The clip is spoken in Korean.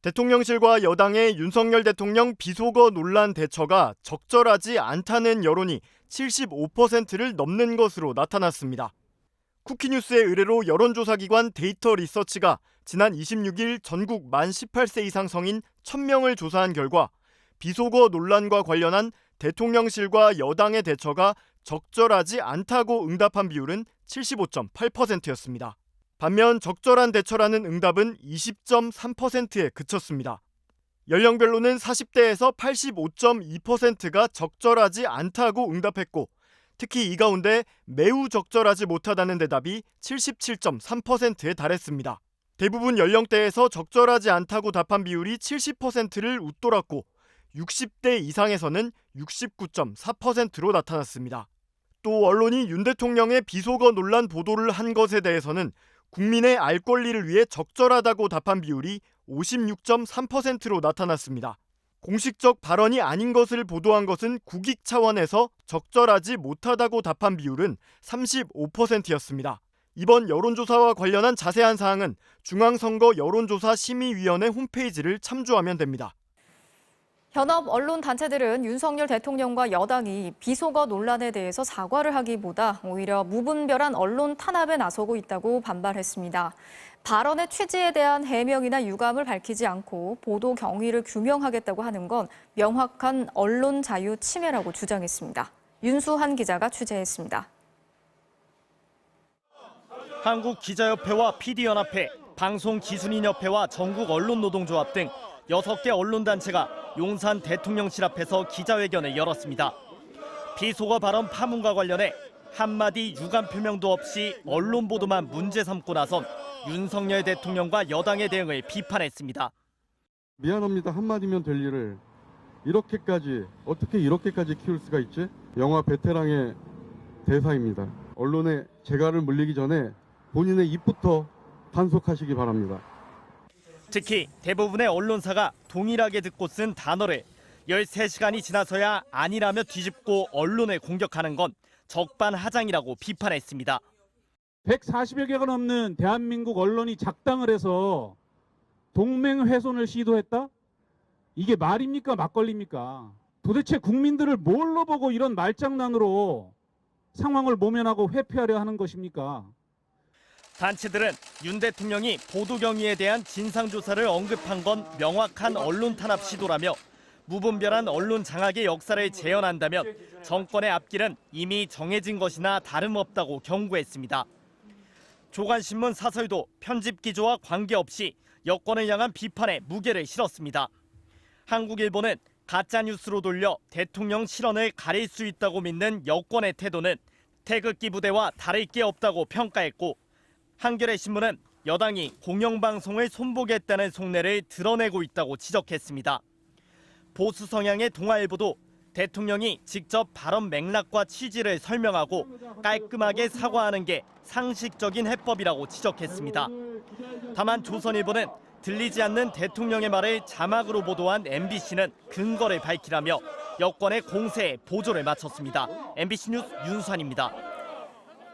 대통령실과 여당의 윤석열 대통령 비속어 논란 대처가 적절하지 않다는 여론이 75%를 넘는 것으로 나타났습니다. 쿠키뉴스의 의뢰로 여론조사기관 데이터 리서치가 지난 26일 전국 만 18세 이상 성인 1000명을 조사한 결과 비속어 논란과 관련한 대통령실과 여당의 대처가 적절하지 않다고 응답한 비율은 75.8%였습니다. 반면 적절한 대처라는 응답은 20.3%에 그쳤습니다. 연령별로는 40대에서 85.2%가 적절하지 않다고 응답했고 특히 이 가운데 매우 적절하지 못하다는 대답이 77.3%에 달했습니다. 대부분 연령대에서 적절하지 않다고 답한 비율이 70%를 웃돌았고 60대 이상에서는 69.4%로 나타났습니다. 또 언론이 윤 대통령의 비속어 논란 보도를 한 것에 대해서는 국민의 알 권리를 위해 적절하다고 답한 비율이 56.3%로 나타났습니다. 공식적 발언이 아닌 것을 보도한 것은 국익 차원에서 적절하지 못하다고 답한 비율은 35%였습니다. 이번 여론조사와 관련한 자세한 사항은 중앙선거 여론조사심의위원회 홈페이지를 참조하면 됩니다. 현업 언론단체들은 윤석열 대통령과 여당이 비속어 논란에 대해서 사과를 하기보다 오히려 무분별한 언론 탄압에 나서고 있다고 반발했습니다. 발언의 취지에 대한 해명이나 유감을 밝히지 않고 보도 경위를 규명하겠다고 하는 건 명확한 언론 자유 침해라고 주장했습니다. 윤수한 기자가 취재했습니다. 한국기자협회와 PD연합회, 방송기순인협회와 전국언론노동조합 등 6개 언론단체가 용산 대통령실 앞에서 기자회견을 열었습니다. 비속어 발언 파문과 관련해 한마디 유감 표명도 없이 언론 보도만 문제 삼고 나선 윤석열 대통령과 여당의 대응을 비판했습니다. 미안합니다. 한마디면 될 일을 어떻게 이렇게까지 키울 수가 있지? 영화 베테랑의 대사입니다. 언론에 재갈을 물리기 전에 본인의 입부터 단속하시기 바랍니다. 특히 대부분의 언론사가 동일하게 듣고 쓴 단어를 13시간이 지나서야 아니라며 뒤집고 언론을 공격하는 건 적반하장이라고 비판했습니다. 140여 개가 넘는 대한민국 언론이 작당을 해서 동맹 훼손을 시도했다? 이게 말입니까? 막걸리입니까? 도대체 국민들을 뭘로 보고 이런 말장난으로 상황을 모면하고 회피하려 하는 것입니까? 단체들은 윤 대통령이 보도 경위에 대한 진상조사를 언급한 건 명확한 언론 탄압 시도라며 무분별한 언론 장악의 역사를 재현한다면 정권의 앞길은 이미 정해진 것이나 다름없다고 경고했습니다. 조간신문 사설도 편집 기조와 관계없이 여권을 향한 비판에 무게를 실었습니다. 한국일보는 가짜뉴스로 돌려 대통령 실언을 가릴 수 있다고 믿는 여권의 태도는 태극기 부대와 다를 게 없다고 평가했고 한겨레 신문은 여당이 공영방송을 손보겠다는 속내를 드러내고 있다고 지적했습니다. 보수 성향의 동아일보도 대통령이 직접 발언 맥락과 취지를 설명하고 깔끔하게 사과하는 게 상식적인 해법이라고 지적했습니다. 다만 조선일보는 들리지 않는 대통령의 말을 자막으로 보도한 MBC는 근거를 밝히라며 여권의 공세에 보조를 마쳤습니다. MBC 뉴스 윤수환입니다.